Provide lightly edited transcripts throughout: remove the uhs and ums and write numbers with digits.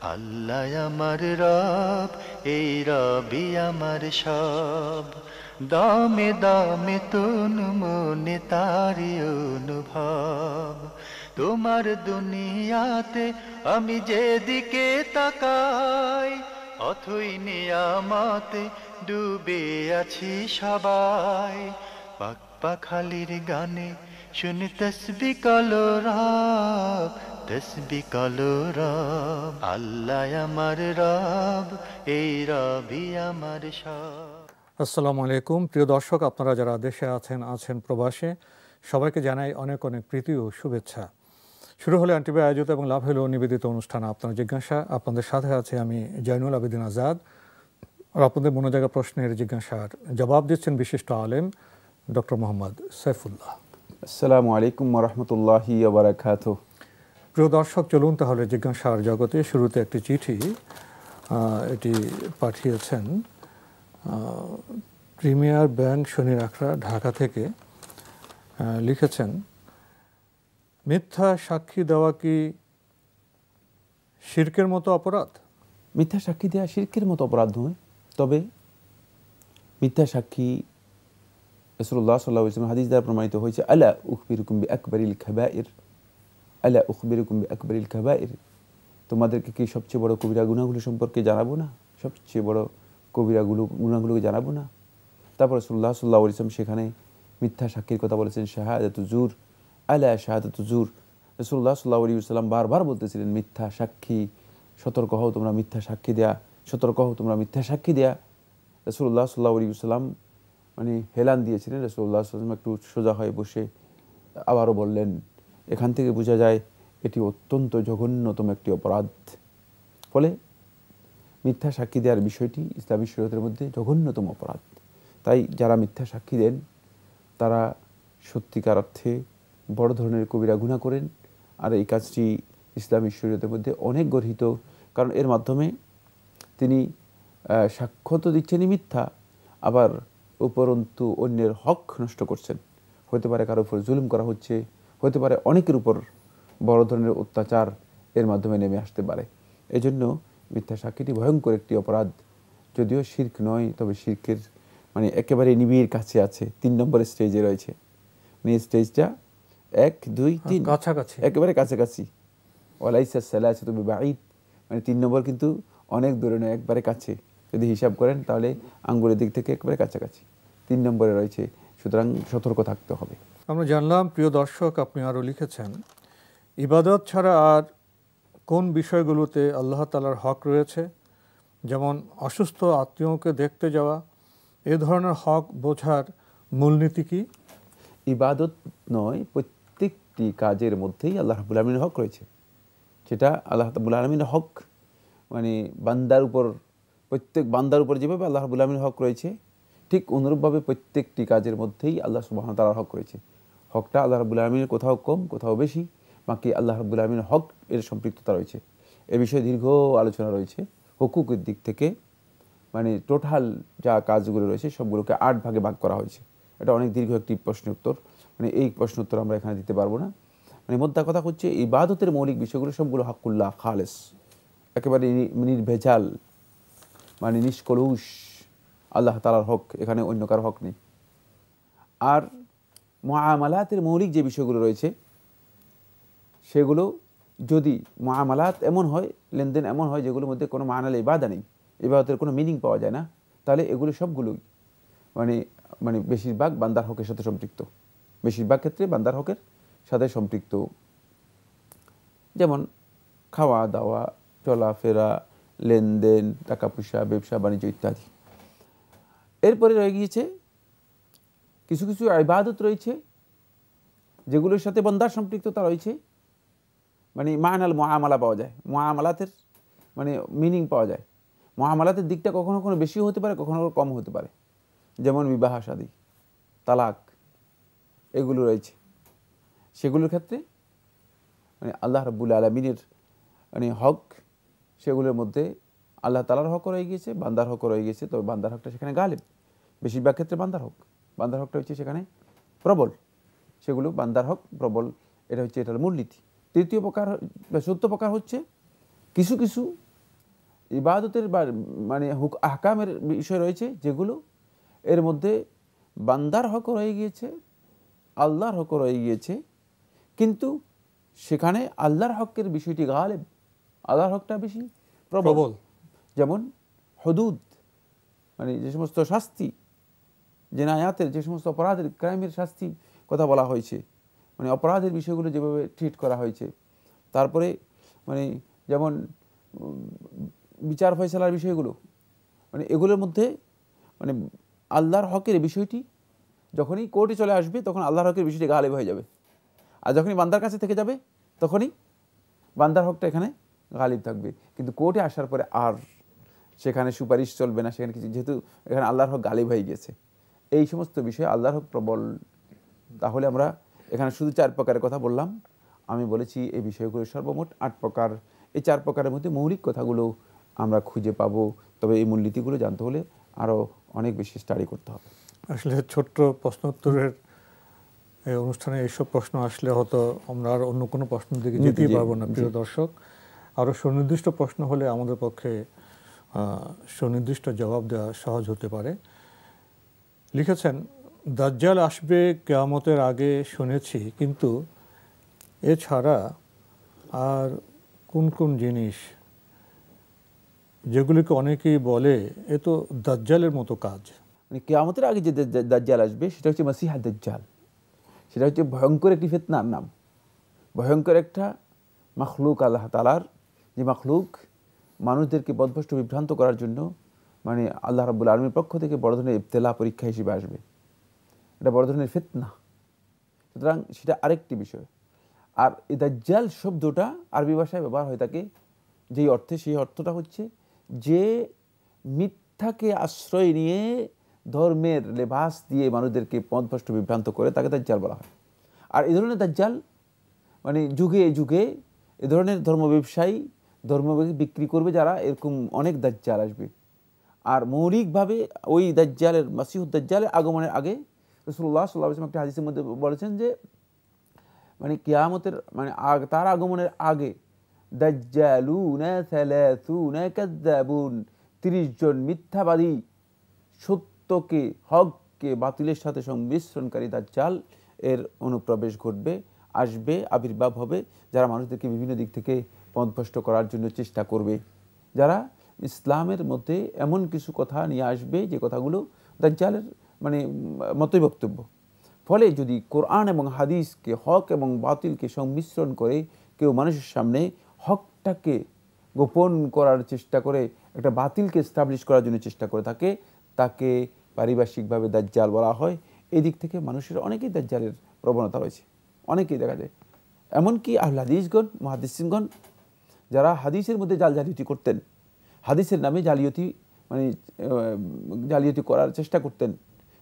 আল্লাহ আমার রব, এই রবি আমার সব। দামে দামে তন মনে তারি অনুভব। তোমার দুনিয়াতে আমি যেদিকে তাকাই, অথই নিয়ামতে ডুবে আছি সবাই। পাক পাখালির গানে শুনি তসবি কলরব, তসবি কলরব। আল্লাহ আমার রব, এই রবি আমার সব। আসসালামু আলাইকুম প্রিয় দর্শক, আপনারা যারা দেশে আছেন প্রবাসে, সবাইকে জানাই অনেক অনেক প্রীতি ও শুভেচ্ছা। শুরু হলে আনটিভি আয়োজিত এবং লাভ হলো নিবেদিত অনুষ্ঠান আপনার জিজ্ঞাসা। আপনাদের সাথে আছে আমি জয়নুল আবেদিন আজাদ। আর আপনাদের মনোজাগা প্রশ্নের জিজ্ঞাসার জবাব দিচ্ছেন বিশিষ্ট আলেম ডক্টর মোহাম্মদ সাইফুল্লাহ। আসসালামু আলাইকুম ওয়া রাহমাতুল্লাহি ওয়া বারাকাতুহু। প্রিয় দর্শক, চলুন তাহলে জিজ্ঞাসার জগতে। শুরুতে একটি চিঠি এটি পাঠিয়েছেন প্রিমিয়ার ব্যাংক শনি রাখরা, ঢাকা থেকে। লিখেছেন, মিথ্যা সাক্ষী দেওয়া কি শিরকের মতো অপরাধ? মিথ্যা সাক্ষী দেওয়া শিরকের মতো অপরাধ নয়, তবে মিথ্যা সাক্ষী রাসূলুল্লাহ সাল্লাল্লাহু আলাইহি ওয়াসাল্লাম হাদিস দ্বারা প্রমাণিত হয়েছে, আলা উখবিরুকুম বিআকবারিল কাবাইর, আলা উখবিরুকুম বিআকবারিল কাবাইর। তোমাদেরকে কি সবচেয়ে বড় কবিরা গুনাহগুলো সম্পর্কে জানাবো না? সবচেয়ে বড় কবিরা গুনাহগুলোকে জানাবো না? তারপর রাসূলুল্লাহ সাল্লাল্লাহু আলাইহি ওয়াসাল্লাম সেখানে মিথ্যা সাক্ষীর কথা বলেছেন, শাহাদাতু জুর, আলা শাহাদাতু জুর। রাসূলুল্লাহ সাল্লাল্লাহু আলাইহি ওয়াসাল্লাম বারবার বলতেছিলেন, মিথ্যা সাক্ষী, সতর্ক হও তোমরা মিথ্যা সাক্ষী দেয়া, সতর্ক হও তোমরা মিথ্যা সাক্ষী দেয়া। রাসূলুল্লাহ সাল্লাল্লাহু আলাইহি ওয়াসাল্লাম হেলান দিয়েছিলেন। রাসূলুল্লাহ সাল্লাল্লাহু আলাইহি ওয়াসাল্লাম একটু সোজা হয়ে বসে আবারও বললেন। এখান থেকে বোঝা যায় এটি অত্যন্ত জঘন্যতম একটি অপরাধ। ফলে মিথ্যা সাক্ষী দেওয়ার বিষয়টি ইসলামী শরীয়তের মধ্যে জঘন্যতম অপরাধ। তাই যারা মিথ্যা সাক্ষী দেন তারা সত্যিকার অর্থে বড় ধরনের কবিরা গুনাহ করেন। আর এই কাজটি ইসলামী শরীয়তের মধ্যে অনেক গর্হিত, কারণ এর মাধ্যমে তিনি সাক্ষ্য তো দিচ্ছেনই মিথ্যা, আবার উপরন্তু অন্যের হক নষ্ট করছেন। হতে পারে কারোর উপর জুলুম করা হচ্ছে, হতে পারে অনেকের উপর বড় ধরনের অত্যাচার এর মাধ্যমে নেমে আসতে পারে। এজন্য মিথ্যা সাক্ষীটি ভয়ঙ্কর একটি অপরাধ। যদিও শিরক নয়, তবে শিরকের একেবারে নিবিড় কাছে আছে, 3 নম্বরের স্টেজে রয়েছে। এই স্টেজটা 1, 2, 3 কাছাকাছি, একেবারে কাছাকাছি। ওয়ালাইসা সালাসাতু বিবাঈদ, 3 নম্বর কিন্তু অনেক দূরে নয়, একবারে কাছে। যদি হিসাব করেন তাহলে আঙ্গুলের দিক থেকে একেবারে কাছাকাছি 3 নম্বরে রয়েছে। সুতরাং সতর্ক থাকতে হবে। আমরা জানলাম। প্রিয় দর্শক, আপনি আরও লিখেছেন, ইবাদত ছাড়া আর কোন বিষয়গুলোতে আল্লাহ তাআলার হক রয়েছে, যেমন অসুস্থ আত্মীয়কে দেখতে যাওয়া, এ ধরনের হক বোঝার মূলনীতি কি? ইবাদত নয়, প্রত্যেকটি কাজের মধ্যেই আল্লাহ রাব্বুল আলামিনের হক রয়েছে। সেটা আল্লাহ রাব্বুল আলামিনের হক, বান্দার উপর, প্রত্যেক বান্দার উপর যেভাবে আল্লাহ রাব্বুল আলামিনের হক রয়েছে, ঠিক অনুরূপভাবে প্রত্যেকটি কাজের মধ্যেই আল্লাহ সুবহানাহু ওয়া তাআলার হক রয়েছে। হকটা আল্লাহ রাব্বুল আলামিনের কোথাও কম, কোথাও বেশি, বাকি আল্লাহ রাব্বুল আলামিনের হক এর সম্পৃক্ততা রয়েছে। এ বিষয়ে দীর্ঘ আলোচনা রয়েছে। হুকুকের দিক থেকে টোটাল যা কাজগুলো রয়েছে সবগুলোকে 8 ভাগে ভাগ করা হয়েছে। এটা অনেক দীর্ঘ একটি প্রশ্ন উত্তর, এই প্রশ্ন উত্তর আমরা এখানে দিতে পারবো না। মোদ্দা কথা হচ্ছে, ইবাদতের মৌলিক বিষয়গুলো সবগুলো হাক্কুল্লাহ খালেস, একেবারে নির্ভেজাল, নিষ্কলুষ আল্লাহ তাআলার হক, এখানে অন্য কারো হক নেই। আর মুআমালাতের মৌলিক যে বিষয়গুলো রয়েছে সেগুলো, যদি মুআমালাত এমন হয়, লেনদেন এমন হয় যেগুলোর মধ্যে কোনো মানাল ইবাদা নেই, ইবাদতের কোনো মিনিং পাওয়া যায় না, তাহলে এগুলো সবগুলোই বেশিরভাগ বান্দার হকের সাথে সম্পৃক্ত, বেশিরভাগ ক্ষেত্রে বান্দার হকের সাথে সম্পৃক্ত। যেমন খাওয়া দাওয়া, চলাফেরা, লেনদেন, টাকা পয়সা, ব্যবসা বাণিজ্য ইত্যাদি। এরপরে রয়ে গিয়েছে কিছু কিছু ইবাদত রয়েছে যেগুলোর সাথে বান্দার সম্পৃক্ততা রয়েছে, মানাল মুআমালা পাওয়া যায়, মুআমালাতের মিনিং পাওয়া যায়। মুআমালাতের দিকটা কখনো কখনো বেশিও হতে পারে, কখনো কম হতে পারে। যেমন বিবাহ শাদী, তালাক, এগুলো রয়েছে। সেগুলোর ক্ষেত্রে আল্লাহ রাব্বুল আলামিনের হক, সেগুলোর মধ্যে আল্লাহ তাআলার হক রয়ে গিয়েছে, বান্দার হক রয়ে গিয়েছে। তবে বান্দার হকটা সেখানে গালিব, বেশিরভাগ ক্ষেত্রে বান্দার হকটা হচ্ছে সেখানে প্রবল। সেগুলো বান্দার হক প্রবল, এটা হচ্ছে এটার মূলনীতি। তৃতীয় প্রকার বা চতুর্থ প্রকার হচ্ছে কিছু কিছু ইবাদতের মানে আহকামের বিষয় রয়েছে যেগুলো এর মধ্যে বান্দার হক রয়ে গিয়েছে, আল্লাহর হক রয়ে গিয়েছে, কিন্তু সেখানে আল্লাহর হকের বিষয়টি গালেব, আল্লাহর হকটা বেশি প্রবল। যেমন হুদুদ, মানে যে সমস্ত শাস্তি, জিনায়াতের যে সমস্ত অপরাধের ক্রাইমের শাস্তি কথা বলা হয়েছে, মানে অপরাধের বিষয়গুলো যেভাবে ট্রিট করা হয়েছে। তারপরে মানে যেমন বিচার ফয়সালার বিষয়গুলো, মানে এগুলোর মধ্যে মানে আল্লাহর হকের বিষয়টি যখনই কোর্টে চলে আসবে তখন আল্লাহর হকের বিষয়টি গালেব হয়ে যাবে, আর যখনই বান্দার কাছে থেকে যাবে তখনই বান্দার হকটা এখানে গালিব থাকবে। কিন্তু কোর্টে আসার পরে আর সেখানে সুপারিশ চলবে না, সেখানে কিছু, যেহেতু এখানে আল্লাহর হক গালিব হয়ে গেছে। এই সমস্ত বিষয়ে আল্লাহর হক প্রবল। তাহলে আমরা এখানে শুধু 4 প্রকারের কথা বললাম। আমি বলেছি এই বিষয়গুলো সর্বমোট 8 প্রকার। এই 4 প্রকারের মধ্যে মৌলিক কথাগুলো আমরা খুঁজে পাবো, তবে এই মূলনীতিগুলো জানতে হলে আরও অনেক বেশি স্টাডি করতে হবে। আসলে ছোট্ট প্রশ্নোত্তরের এই অনুষ্ঠানে এইসব প্রশ্ন আসলে হয়তো আমরা আর অন্য কোনো প্রশ্নের দিকে যেতেই পারবো না। প্রিয় দর্শক, আরও সুনির্দিষ্ট প্রশ্ন হলে আমাদের পক্ষে সুনির্দিষ্ট জবাব দেওয়া সহজ হতে পারে। লিখেছেন, দাজ্জাল আসবে কিয়ামতের আগে শুনেছি, কিন্তু এছাড়া আর কোন কোন জিনিস যেগুলিকে অনেকেই বলে এ তো দাজ্জালের মতো কাজ? মানে কিয়ামতের আগে যে দাজ্জাল আসবে সেটা হচ্ছে মাসিহা দাজ্জাল। সেটা হচ্ছে ভয়ঙ্কর একটি ফিতনার নাম, ভয়ঙ্কর একটা মাখলুক, আল্লাহ তাআলার যে মাখলুক মানুষদেরকে পথভ্রষ্ট বিভ্রান্ত করার জন্য মানে আল্লাহ রাব্বুল আলামিনের পক্ষ থেকে বড় ধরনের ইবতিলা, পরীক্ষা হিসেবে আসবে। এটা বড় ধরনের ফিতনা, সুতরাং সেটা আরেকটি বিষয়। আর এই দাজ্জাল শব্দটা আরবি ভাষায় ব্যবহার হয়ে থাকে যেই অর্থে, সেই অর্থটা হচ্ছে যে মিথ্যাকে আশ্রয় নিয়ে ধর্মের লেবাস দিয়ে মানুষদেরকে পথভ্রষ্ট বিভ্রান্ত করে, তাকে দাজ্জাল বলা হয়। আর এই ধরনের দাজ্জাল মানে যুগে যুগে এ ধরনের ধর্ম ব্যবসায়ী, ধর্ম বিক্রি করবে যারা, এরকম অনেক দাজ্জাল আসবে। আর মৌলিকভাবে ওই দাজ্জালের, মাসিহুদ দাজ্জালের আগমনের আগে রাসূলুল্লাহ সাল্লাল্লাহু আলাইহি ওয়াসাল্লাম একটা হাদিসের মধ্যে বলেছেন যে মানে কিয়ামতের মানে তার আগমনের আগে দাজ্জালুনা সালাসুনা কাযাবুন, 30 জন মিথ্যাবাদী, সত্যকে হককে বাতিলের সাথে সংমিশ্রণকারী দাজ্জাল এর অনুপ্রবেশ ঘটবে, আসবে, আবির্ভাব হবে, যারা মানুষদেরকে বিভিন্ন দিক থেকে পথভ্রষ্ট করার জন্য চেষ্টা করবে, যারা ইসলামের মধ্যে এমন কিছু কথা নিয়ে আসবে যে কথাগুলো দাজ্জালের মানে মতই বক্তব্য। ফলে যদি কোরআন এবং হাদিসকে, হক এবং বাতিলকে সংমিশ্রণ করে কেউ মানুষের সামনে হকটাকে গোপন করার চেষ্টা করে, একটা বাতিলকে এস্টাবলিশ করার জন্য চেষ্টা করে থাকে, তাকে পারিভাষিকভাবে দাজ্জাল বলা হয়। এই দিক থেকে মানুষের অনেকেই দাজ্জালের প্রবণতা রয়েছে, অনেকেই দেখা যায়। এমনকি আহলে হাদিসগণ, মুহাদ্দিসিনগণ যারা হাদিসের মধ্যে জালিয়াতি করতেন, হাদিসের নামে জালিয়াতি মানে জালিয়াতি করার চেষ্টা করতেন,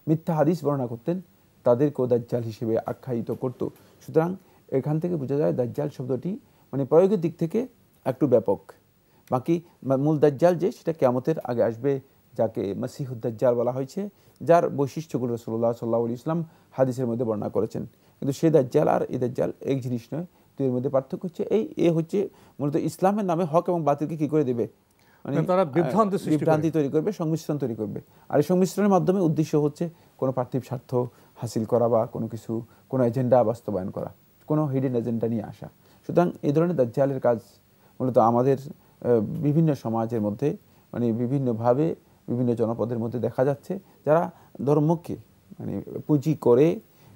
মিথ্যা হাদিস বর্ণনা করতেন, তাদেরকেও দাজ্জাল হিসেবে আখ্যায়িত করত। সুতরাং এখান থেকে বোঝা যায় দাজ্জাল শব্দটি মানে প্রয়োগের দিক থেকে একটু ব্যাপক। বাকি মূল দাজ্জাল যে, সেটা কিয়ামতের আগে আসবে, যাকে মাসিহুদ দাজ্জাল বলা হয়েছে, যার বৈশিষ্ট্যগুলো রাসূলুল্লাহ সাল্লাল্লাহু আলাইহি ওয়াসাল্লাম হাদিসের মধ্যে বর্ণনা করেছেন। কিন্তু সেই দাজ্জাল আর এই দাজ্জাল এক জিনিস নয়, তো এর মধ্যে পার্থক্য হচ্ছে এ হচ্ছে মূলত ইসলামের নামে হক এবং বাতিলকে কি করে দেবে, মানে তারা বিভ্রান্তি তৈরি করবে, সংমিশ্রণ তৈরি করবে। আর এই সংমিশ্রণের মাধ্যমে উদ্দেশ্য হচ্ছে কোনো পার্থিব স্বার্থ হাসিল করা বা কোনো কিছু, কোনো এজেন্ডা বাস্তবায়ন করা, কোনো হিডেন এজেন্ডা নিয়ে আসা। সুতরাং এই ধরনের দাজ্জালের কাজ মূলত আমাদের বিভিন্ন সমাজের মধ্যে মানে বিভিন্নভাবে বিভিন্ন জনপদের মধ্যে দেখা যাচ্ছে, যারা ধর্মকে মানে পুঁজি করে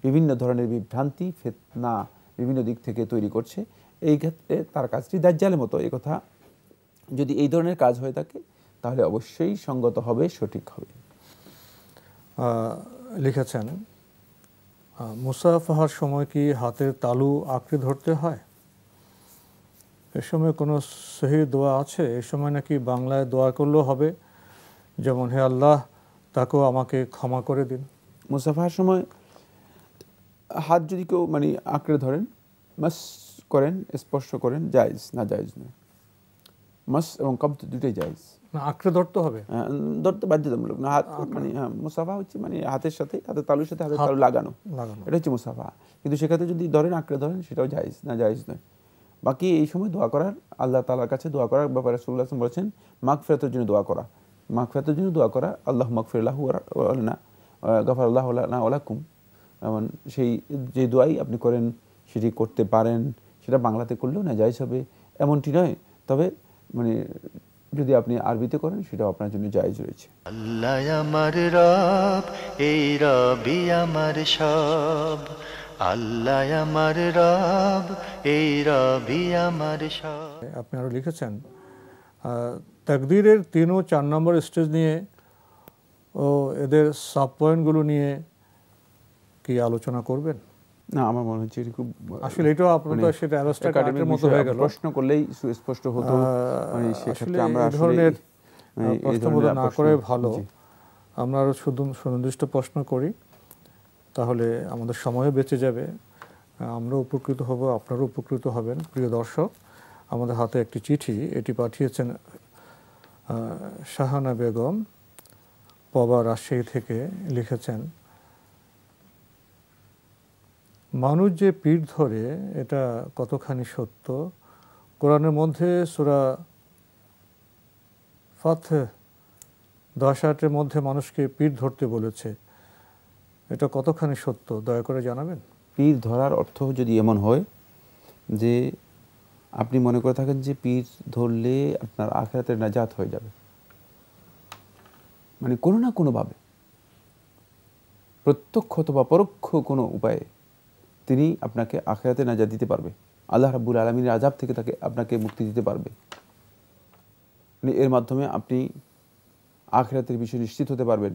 বিভিন্ন ধরনের বিভ্রান্তি, ফিতনা বিভিন্ন দিক থেকে তৈরি করছে। এই ক্ষেত্রে তার কাজটি দাজ্জালের মতো। এই কথা যদি এই ধরনের কাজ হয়ে থাকে তাহলে অবশ্যই সঙ্গত হবে, সঠিক হবে। লিখেছেন, মুসাফাহার সময় কি হাতের তালু আঁকড়ে ধরতে হয়? এ সময় কোনো সহি দোয়া আছে? এ সময় নাকি বাংলায় দোয়া করলেও হবে, যেমন হে আল্লাহ তাকেও আমাকে ক্ষমা করে দিন। মুসাফাহার সময় হাত যদি কেউ মানে আঁকড়ে ধরেন, মাস করেন, স্পর্শ করেন, জায়েজ, না জায়েজ নয়। মাস এবং কবদ দুটোই জায়েজ। না আঁকড়ে ধরতে হবে, ধরতে বাধ্যতামূলক না। হাত মানে মুসাফা হচ্ছে মানে হাতের সাথে, হাতের তালুর সাথে হাতের তালু লাগানো, এটা হচ্ছে মুসাফা। কিন্তু সেক্ষেত্রে যদি ধরেন, আঁকড়ে ধরেন, সেটাও জায়েজ, না জায়েজ নয়। বাকি এই সময় দোয়া করার, আল্লাহ তাআলার কাছে দোয়া করার ব্যাপারে রাসূলুল্লাহ সাল্লাল্লাহু আলাইহি ওয়াসাল্লাম বলেছেন মাগফিরাতের জন্য দোয়া করা, মাগফিরাতের জন্য দোয়া করা, আল্লাহু মাগফির লাহু ওয়া লানা গাফারাল্লাহু লানা ওয়া লাকুম, এমন সেই যে দোয়াই আপনি করেন সেটি করতে পারেন, সেটা বাংলাতে করলেও না জায়েজ হবে এমনটি নয়, তবে মানে যদি আপনি আরবিতে করেন সেটাও আপনার জন্য জায়েজ রয়েছে। আল্লাহ আমার রব, এই রবি আমার সব। আল্লাহ আমার রব, এই রবি আমার সব। আপনি আরও লিখেছেন তাকদীরের 3 ও 4 নম্বর স্টেজ নিয়ে ও এদের সাব পয়েন্টগুলো নিয়ে কি আলোচনা করবেন? না, আমার মনে হচ্ছে খুব আসলে এটাও আপনার তো সেটা অ্যাবস্ট্রাক্ট আর্টের মতো হয়ে গেল, প্রশ্ন করলেই সুস্পষ্ট হতো। মানে সেক্ষেত্রে আমরা এই ধরনের প্রশ্নবোধ না করে ভালো আমরা আরও সুনির্দিষ্ট প্রশ্ন করি, তাহলে আমাদের সময়ও বেঁচে যাবে, আমরা উপকৃত হব, আপনারাও উপকৃত হবেন। প্রিয় দর্শক, আমাদের হাতে একটি চিঠি, এটি পাঠিয়েছেন শাহানা বেগম, পবা, রাজশাহী থেকে। লিখেছেন, মানুষ যে পীর ধরে এটা কতখানি সত্য? কোরআনের মধ্যে সূরা ফাতহ 10-8-এর মধ্যে মানুষকে পীর ধরতে বলেছে, এটা কতখানি সত্য দয়া করে জানাবেন। পীর ধরার অর্থ যদি এমন হয় যে আপনি মনে করে থাকেন যে পীর ধরলে আপনার আখিরাতের নাজাত হয়ে যাবে, মানে কোনো না কোনোভাবে প্রত্যক্ষ অথবা পরোক্ষ কোনো উপায়ে তিনি আপনাকে আখিরাতে নাজাত দিতে পারবে, আল্লাহ রাব্বুল আলামিনের আযাব থেকে আপনাকে মুক্তি দিতে পারবে, মানে এর মাধ্যমে আপনি আখিরাতের বিষয়ে নিশ্চিত হতে পারবেন,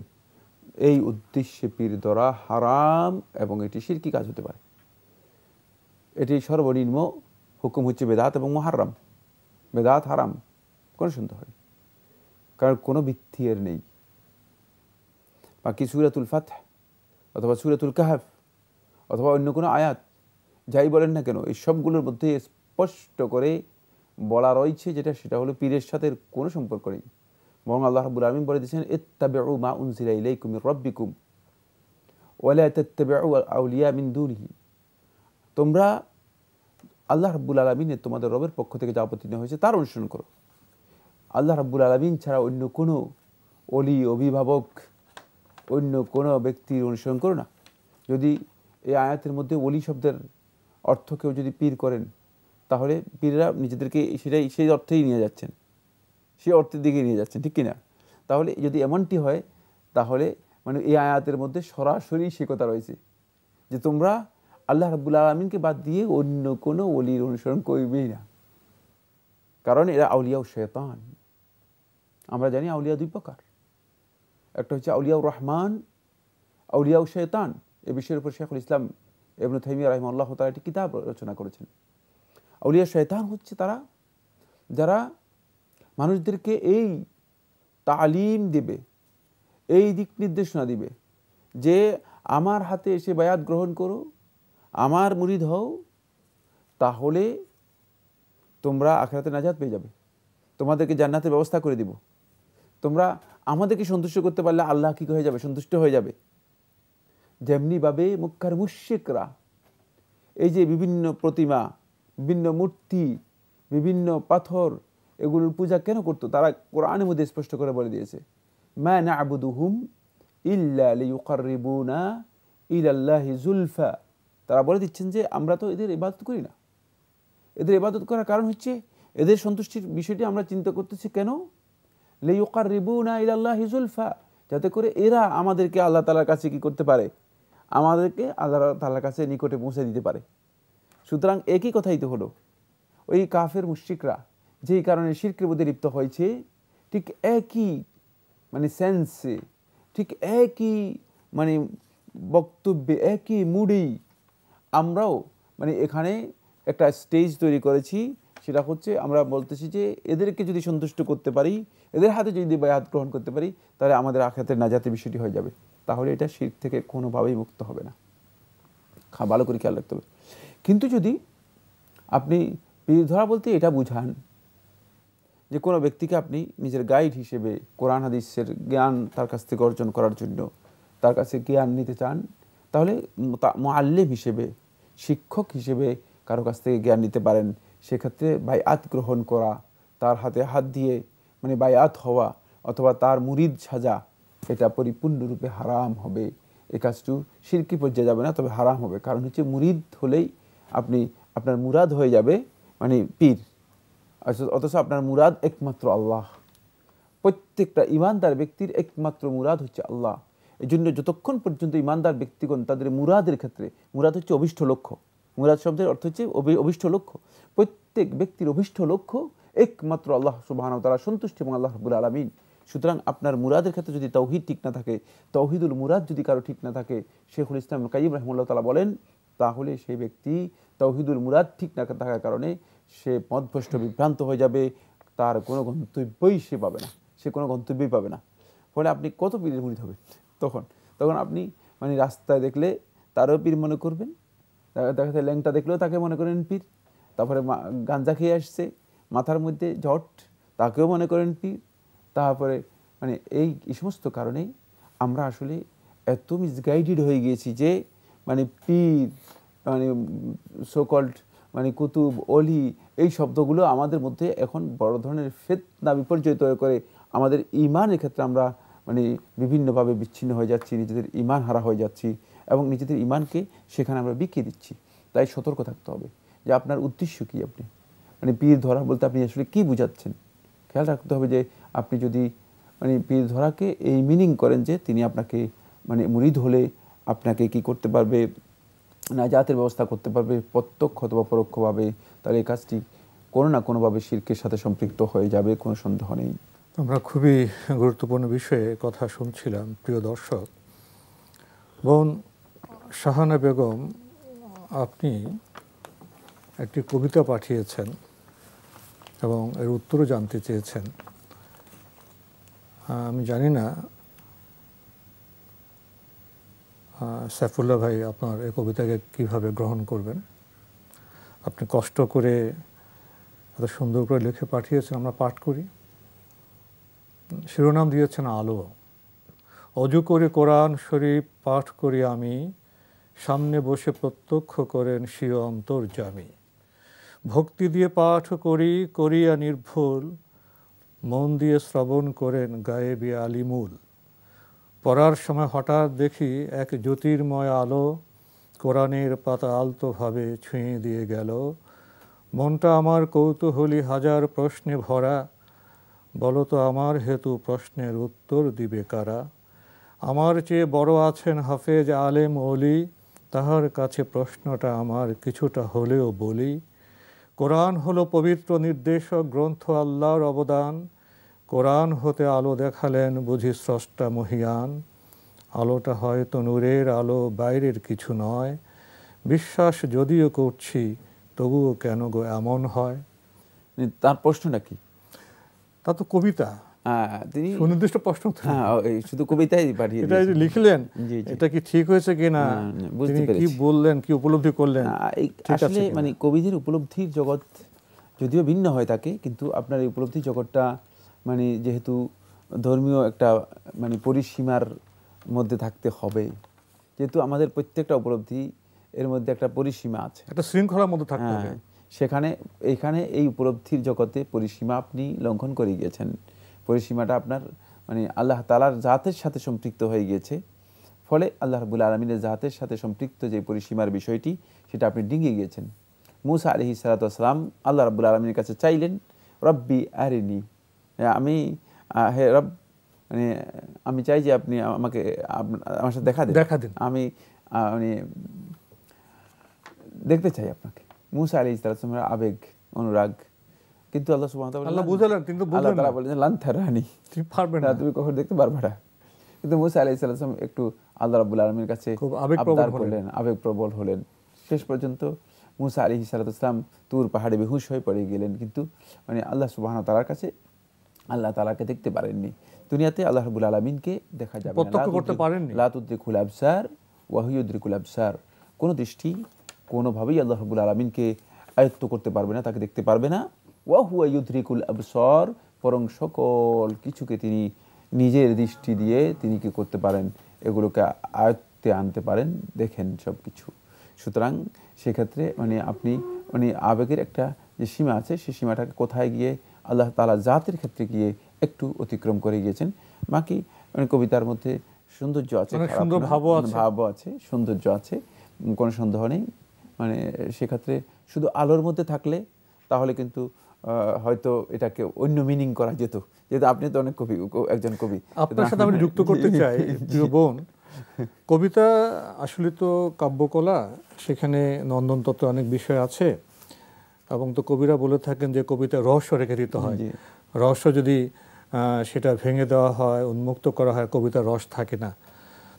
এই উদ্দেশ্যে পীর ধরা হারাম এবং এটি শিরকি কাজ হতে পারে। এটি সর্বনিম্ন হুকুম হচ্ছে বেদাত এবং মুহাররম। বেদাত হারাম, কোনো সন্দেহ হয়, কারণ কোনো ভিত্তি এর নেই। বাকি সূরাতুল ফাতহ অথবা সূরাতুল কাহফ অথবা অন্য কোনো আয়াত যাই বলেন না কেন, এই সবগুলোর মধ্যে স্পষ্ট করে বলা রয়েছে সেটা হলো পীরের সাথে কোনো সম্পর্ক নেই, বরং আল্লাহ রাব্বুল আলামিন বলে দিয়েছেন ইত্তাবিউ মা উনজিলা ইলাইকুম মির রাব্বিকুম ওয়া লা তাত্তাবিউ আউলিয়া মিন দুনিহি, তোমরা আল্লাহ রাব্বুল আলামিনের তোমাদের রবের পক্ষ থেকে যা অবতীর্ণ হয়েছে তার অনুসরণ করো, আল্লাহ রাব্বুল আলামিন ছাড়া অন্য কোনো ওলি, অভিভাবক, অন্য কোনো ব্যক্তির অনুসরণ করো না। যদি এই আয়াতের মধ্যে ওলি শব্দের অর্থ কেউ যদি পীর করেন, তাহলে পীররা নিজেদেরকে সেই অর্থেই নিয়ে যাচ্ছেন, সেই অর্থের দিকে নিয়ে যাচ্ছেন, ঠিক কিনা? তাহলে যদি এমনটি হয়, তাহলে মানে এই আয়াতের মধ্যে সরাসরি সে কথা রয়েছে যে তোমরা আল্লাহ রাব্বুল আলামিনকে বাদ দিয়ে অন্য কোনো ওলির অনুসরণ করবেই না, কারণ এরা আউলিয়া ও শয়তান। আমরা জানি আউলিয়া দুই প্রকার, একটা হচ্ছে আউলিয়া রহমান, আউলিয়া ও শয়তান। এ বিষয়ের উপর শেখুল ইসলাম ইবনে তাইমিয়া রাহিমাহুল্লাহ তাআলা একটি কিতাব রচনা করেছেন। আউলিয়া শয়তান হচ্ছে তারা যারা মানুষদেরকে এই তালিম দেবে, এই দিক নির্দেশনা দিবে যে আমার হাতে এসে বায়াত গ্রহণ করো, আমার মুরিদ হও, তাহলে তোমরা আখিরাতে নাজাত পেয়ে যাবে, তোমাদেরকে জান্নাতের ব্যবস্থা করে দিব, তোমরা আমাদেরকে সন্তুষ্ট করতে পারলে আল্লাহ কি হয়ে যাবে, সন্তুষ্ট হয়ে যাবে। যেমনিভাবে মক্কার মুশরিকরা এই যে বিভিন্ন প্রতিমা, বিভিন্ন মূর্তি, বিভিন্ন পাথর, এগুলোর পূজা কেন করতো? তারা কোরআনের মধ্যে স্পষ্ট করে বলে দিয়েছে, মা না'বুদুহুম ইল্লা লিয়ুকাররিবুনা ইলাল্লাহি যুলফা। তারা বলে দিচ্ছেন যে আমরা তো এদের ইবাদত করি না। এদের ইবাদত করার কারণ হচ্ছে এদের সন্তুষ্টির বিষয়টি আমরা চিন্তা করতেছি কেন, লিয়ুকাররিবুনা ইলাল্লাহি যুলফা, যাতে করে এরা আমাদেরকে আল্লাহ তাআলার কাছে কি করতে পারে, আমাদেরকে আল্লাহ তাআলার কাছে নিকটে পৌঁছে দিতে পারে। সুতরাং একই কথাই তো হলো, ওই কাফের মুশরিকরা যেই কারণে শিরকের মধ্যে লিপ্ত হয়েছে, ঠিক একই মানে সেন্সে, ঠিক একই মানে বক্তব্যে, একই মুডেই আমরাও মানে এখানে একটা স্টেজ তৈরি করেছি। সেটা হচ্ছে আমরা বলতেছি যে এদেরকে যদি সন্তুষ্ট করতে পারি, এদের হাতে যদি বায়াত গ্রহণ করতে পারি, তাহলে আমাদের আখিরাতের নাজাতের বিষয়টি হয়ে যাবে। তাহলে এটা শিরক থেকে কোনোভাবেই মুক্ত হবে না, ভালো করে খেয়াল রাখতে হবে। কিন্তু যদি আপনি পীর ধরা বলতে এটা বুঝান যে কোনো ব্যক্তিকে আপনি নিজের গাইড হিসেবে কোরআন হাদিসের জ্ঞান তার কাছ থেকে অর্জন করার জন্য তার কাছে জ্ঞান নিতে চান, তাহলে মুআল্লিম হিসেবে, শিক্ষক হিসেবে কারো কাছ থেকে জ্ঞান নিতে পারেন। সেক্ষেত্রে বায়াত গ্রহণ করা, তার হাতে হাত দিয়ে মানে বায়াত হওয়া অথবা তার মুরিদ সাজা, এটা পরিপূর্ণরূপে হারাম হবে। এই কাজটি শিরকি পর্যায়ে যাবে না, তবে হারাম হবে। কারণ হচ্ছে মুরিদ হলেই আপনার মুরাদ হয়ে যাবে মানে পীর, অথচ আপনার মুরাদ একমাত্র আল্লাহ। প্রত্যেকটা ইমানদার ব্যক্তির একমাত্র মুরাদ হচ্ছে আল্লাহ। এই জন্য যতক্ষণ পর্যন্ত ইমানদার ব্যক্তিগণ তাদের মুরাদের ক্ষেত্রে, মুরাদ হচ্ছে অভিষ্ট লক্ষ্য, মুরাদ শব্দের অর্থ হচ্ছে অভিষ্ট লক্ষ্য। প্রত্যেক ব্যক্তির অভিষ্ট লক্ষ্য একমাত্র আল্লাহ সুবহানাহু ওয়া তাআলা সন্তুষ্টি এবং আল্লাহ রাব্বুল আলামিন। সুতরাং আপনার মুরাদের ক্ষেত্রে যদি তাওহীদ ঠিক না থাকে, তাওহীদুল মুরাদ যদি কারো ঠিক না থাকে, শেখুল ইসলাম ইবনে কাইয়্যিম রাহিমাহুল্লাহ তাআলা বলেন, তাহলে সেই ব্যক্তি তাওহীদুল মুরাদ ঠিক না থাকার কারণে সে পথভ্রষ্ট বিভ্রান্ত হয়ে যাবে, তার কোনো গন্তব্যই সে পাবে না, সে কোনো গন্তব্যই পাবে না। ফলে আপনি কত পীরের মুরিদ হবেন তখন আপনি মানে রাস্তায় দেখলে তারও পীর মনে করবেন, দেখা যায় ল্যাংটা দেখলেও তাকে মনে করেন পীর, তারপরে গাঞ্জা খেয়ে আসছে মাথার মধ্যে জট, তাকেও মনে করেন পীর। তারপরে মানে এই সমস্ত কারণেই আমরা আসলে এত মিসগাইডেড হয়ে গিয়েছি যে মানে পীর মানে সোকল্ড মানে কুতুব অলি এই শব্দগুলো আমাদের মধ্যে এখন বড় ধরনের ফিতনা বিপর্যয় তৈরি করে। আমাদের ঈমানের ক্ষেত্রে আমরা মানে বিভিন্নভাবে বিচ্ছিন্ন হয়ে যাচ্ছি, নিজেদের ঈমান হারা হয়ে যাচ্ছি এবং নিজেদের ঈমানকে সেখানে আমরা বিকিয়ে দিচ্ছি। তাই সতর্ক থাকতে হবে যে আপনার উদ্দেশ্য কী, আপনি মানে পীর ধরা বলতে আপনি আসলে কী বুঝাচ্ছেন। খেয়াল রাখতে হবে যে আপনি যদি মানে পীর ধরাকে এই মিনিং করেন যে তিনি আপনাকে মানে মুরিদ হলে আপনাকে কি করতে পারবে, নাজাতের ব্যবস্থা করতে পারবে প্রত্যক্ষ অথবা পরোক্ষভাবে, তাহলে এই কাজটি কোনো না কোনোভাবে শিরকের সাথে সম্পৃক্ত হয়ে যাবে, কোনো সন্দেহ নেই। আমরা খুবই গুরুত্বপূর্ণ বিষয়ে কথা শুনছিলাম প্রিয় দর্শক। বোন শাহানা বেগম, আপনি একটি কবিতা পাঠিয়েছেন এবং এর উত্তরও জানতে চেয়েছেন। আমি জানি না সাইফুল্লাহ ভাই আপনার এই কবিতাকে কিভাবে গ্রহণ করবেন। আপনি কষ্ট করে এত সুন্দর করে লিখে পাঠিয়েছেন, আমরা পাঠ করি। শিরোনাম দিয়েছেন আলো। অজু করে কোরআন শরীফ পাঠ করি আমি, সামনে বসে প্রত্যক্ষ করেন স্বীয় অন্তর্যামী। ভক্তি দিয়ে পাঠ করি করিয়া নির্ভুল, মন দিয়ে শ্রবণ করেন গায়েবী আলিমুল। পড়ার সময় হঠাৎ দেখি এক জ্যোতির্ময় আলো, কোরআনের পাতা আলতোভাবে ছুঁয়ে দিয়ে গেল। মনটা আমার কৌতূহলী হাজার প্রশ্নে ভরা, বলতো আমার হেতু প্রশ্নের উত্তর দিবে কারা। আমার চেয়ে বড় আছেন হাফেজ আলেম ওলি, তাহার কাছে প্রশ্নটা আমার কিছুটা হলেও বলি। কোরআন হলো পবিত্র নির্দেশক গ্রন্থ, আল্লাহর অবদান। কোরআন হতে আলো দেখালেন বুঝি স্রষ্টা মহিয়ান। আলোটা হয়তো নূরের আলো, বাইরের কিছু নয়। বিশ্বাস যদিও করছি, তবুও কেন গো এমন হয়। তার প্রশ্নটা কি? তা তো কবিতা, তিনি সুনির্দিষ্ট প্রশ্ন। শুধু কবিতাই পাঠিয়ে এটা লিখলেন, এটা কি ঠিক হয়েছে কিনা, তিনি কি বললেন, কি উপলব্ধি করলেন? আসলে মানে কবিদের উপলব্ধির জগৎ যদিও ভিন্ন হয়ে থাকে, কিন্তু আপনার এই উপলব্ধির জগৎটা মানে যেহেতু ধর্মীয় একটা মানে পরিসীমার মধ্যে থাকতে হবে, যেহেতু আমাদের প্রত্যেকটা উপলব্ধি এর মধ্যে একটা পরিসীমা আছে, একটা শৃঙ্খলার মধ্যে থাকতে হবে। এইখানে এই উপলব্ধির জগতে পরিসীমা আপনি লঙ্ঘন করে গিয়েছেন। পরিসীমাটা আপনার মানে আল্লাহ তাআলার জাতের সাথে সম্পৃক্ত হয়ে গিয়েছে। ফলে আল্লাহ রাব্বুল আলামিনের জাতের সাথে সম্পৃক্ত যে পরিসীমার বিষয়টি, সেটা আপনি ডিঙিয়ে গিয়েছেন। মূসা আলাইহিস সালাতু ওয়াস সালাম আল্লাহ রাব্বুল আলামিনের কাছে চাইলেন, রব্বি আরিনি, হে রব, মানে আমি চাই যে আপনি আমাকে আমার সাথে দেখা দেন, আমি মানে দেখতে চাই আপনাকে। মূসা আলাইহিস সালামের আবেগ অনুরাগ, কিন্তু আল্লাহ সুবহানাহু ওয়া তাআলা বুঝালেন, কিন্তু আল্লাহ তাআলা বলেন লান তারানি, তুমি পারবে না, তুমি কখনো দেখতে পারবে না। কিন্তু মূসা আলাইহিস সালাম একটু আল্লাহ রাব্বুল আলামিনের কাছে আবেগপ্রবল হলেন। শেষ পর্যন্ত মূসা আলাইহিস সালাম তুর পাহাড়ে বেহুশ হয়ে পড়ে গেলেন, কিন্তু মানে আল্লাহ সুবহানাহু ওয়া তাআলার কাছে আল্লাহ তাআলাকে দেখতে পারেননি। দুনিয়াতে আল্লাহ রাব্বুল আলামিনকে দেখা যাবে না, প্রত্যক্ষ করতে পারেননি। লা তুদরিকুল আবসার ওয়া হুয়া ইউদরিকুল আবসার, কোন দৃষ্টি কোনোভাবেই আল্লাহ রাব্বুল আলামিনকে আয়ত্ত করতে পারবে না, তাকে দেখতে পারবে না। ওয়া হুয়া ইউদরিকুল আবসার, বরং সকল কিছুকে তিনি নিজের দৃষ্টি দিয়ে তিনি কি করতে পারেন, এগুলোকে আয়ত্তে আনতে পারেন, দেখেন সব কিছু। সুতরাং সেক্ষেত্রে মানে আপনি মানে আবেগের একটা যে সীমা আছে সেই সীমাটাকে কোথায় গিয়ে আল্লাহ তাআলা জাতের ক্ষেত্রে গিয়ে একটু অতিক্রম করে গিয়েছেন। বাকি কবিতার মধ্যে সৌন্দর্য আছে, সুন্দর ভাবও আছে, সৌন্দর্য আছে, কোনো সন্দেহ নেই। মানে সেক্ষেত্রে শুধু আলোর মধ্যে থাকলে তাহলে কিন্তু হয়তো এটাকে অন্য মিনিং করা যেত, যেহেতু আপনি তো অনেক কবি, একজন কবি। আপনার সাথে আমি যুক্ত করতে চাই প্রিয় বোন, কবিতা আসলে তো কাব্যকলা, সেখানে নন্দনতত্ত্ব অনেক বিষয় আছে, এবং তো কবিরা বলে থাকেন যে কবিতা রহস্য রেখে দিতে হয়। রহস্য যদি সেটা ভেঙে দেওয়া হয়, উন্মুক্ত করা হয়, কবিতার রস থাকে না।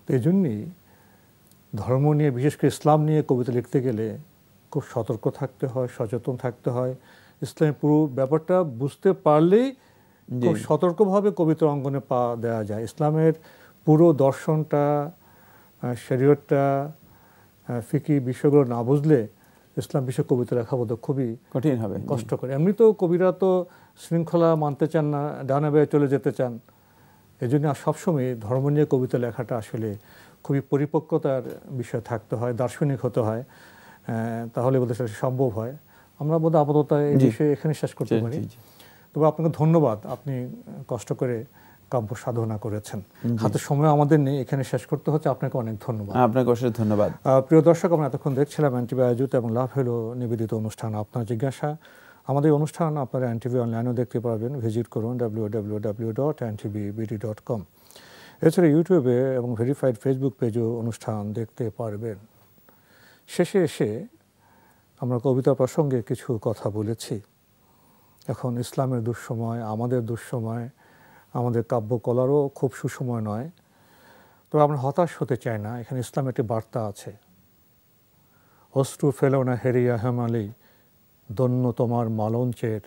তো এই জন্যই ধর্ম নিয়ে, বিশেষ করে ইসলাম নিয়ে কবিতা লিখতে গেলে খুব সতর্ক থাকতে হয়, সচেতন থাকতে হয়। ইসলামের পুরো ব্যাপারটা বুঝতে পারলেই খুব সতর্কভাবে কবিতার অঙ্গনে পা দেওয়া যায়। ইসলামের পুরো দর্শনটা, শরীয়তটা, ফিকি বিষয়গুলো না বুঝলে ইসলাম বিষয়ে কবিতা লেখা বোধ খুবই কঠিন হবে, কষ্টকর। এমনি তো কবিরা তো শৃঙ্খলা মানতে চান না, ডানা বেয়ে চলে যেতে চান। এই জন্য সবসময় ধর্ম নিয়ে কবিতা লেখাটা আসলে খুবই পরিপক্কতার বিষয় থাকতে হয়, দার্শনিক হতে হয়, তাহলে বোধহয় সেটা সম্ভব হয়। আমরা বোধহয় আপাতত এই বিষয়ে এখানে শেষ করতে পারি। তবে আপনাকে ধন্যবাদ, আপনি কষ্ট করে কাব্য সাধনা করেছেন। হাতে সময় আমাদের নেই, এখানে শেষ করতে হচ্ছে। আপনাকে অনেক ধন্যবাদ। আপনাকে অশেষ ধন্যবাদ। প্রিয় দর্শক, আমরা এতক্ষণ দেখছিলাম এনটিভি আয়োজিত এবং লাভ হলো নিবেদিত অনুষ্ঠান আপনার জিজ্ঞাসা। আমাদের অনুষ্ঠান আপনারা এনটিভি অনলাইনেও দেখতে পারবেন, ভিজিট করুন www.ntvbd.com। এছাড়া ইউটিউবে এবং ভেরিফাইড ফেসবুক পেজেও অনুষ্ঠান দেখতে পারবেন। শেষে এসে আমরা কবিতা প্রসঙ্গে কিছু কথা বলেছি। এখন ইসলামের দুঃসময়, আমাদের দুঃসময়, আমাদের কাব্যকলারও খুব সুসময় নয়। তো আমরা হতাশ হতে চাই না। এখানে ইসলামের একটি বার্তা আছে, অশ্রু ফেলো না হেরিয়া হেমালি, দন্য তোমার মালঞ্চের,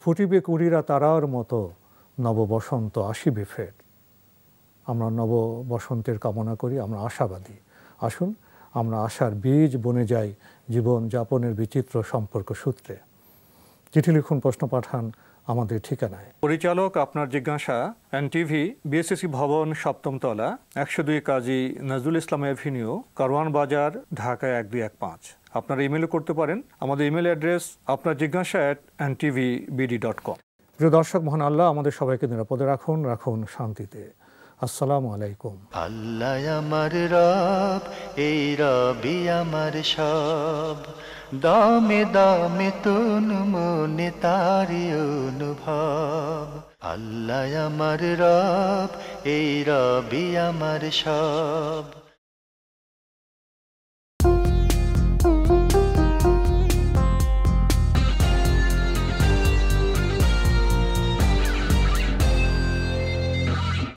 ফুটিবে কুড়িরা তারার মতো, নব বসন্ত আসিবে ফের। আমরা নব বসন্তের কামনা করি, আমরা আশাবাদী। আসুন আমরা আশার বীজ বনে যাই জীবন যাপনের বিচিত্র সম্পর্ক সূত্রে। চিঠি লিখুন, প্রশ্ন পাঠান আমাদের ঠিকানায়। পরিচালক আপনার জিজ্ঞাসা, এনটিভি, বিএসসি ভবন, 7ম তলা, 102 কাজী নজরুল ইসলাম এভিনিউ, কারওয়ান বাজার, ঢাকা 1215। আপনারা ইমেল করতে পারেন। আমাদের ইমেল অ্যাড্রেস আপনার জিজ্ঞাসা @ntvbd.com। প্রিয় দর্শক, মহান আল্লাহ আমাদের সবাইকে নিরাপদে রাখুন, রাখুন শান্তিতে। আসসালামু আলাইকুম। আল্লাহ আমার রব, এই রবি আমার সব, দামে দামে তুন মনে তারি অনুভব। আল্লাহ আমার রব, এই রবি আমার সব।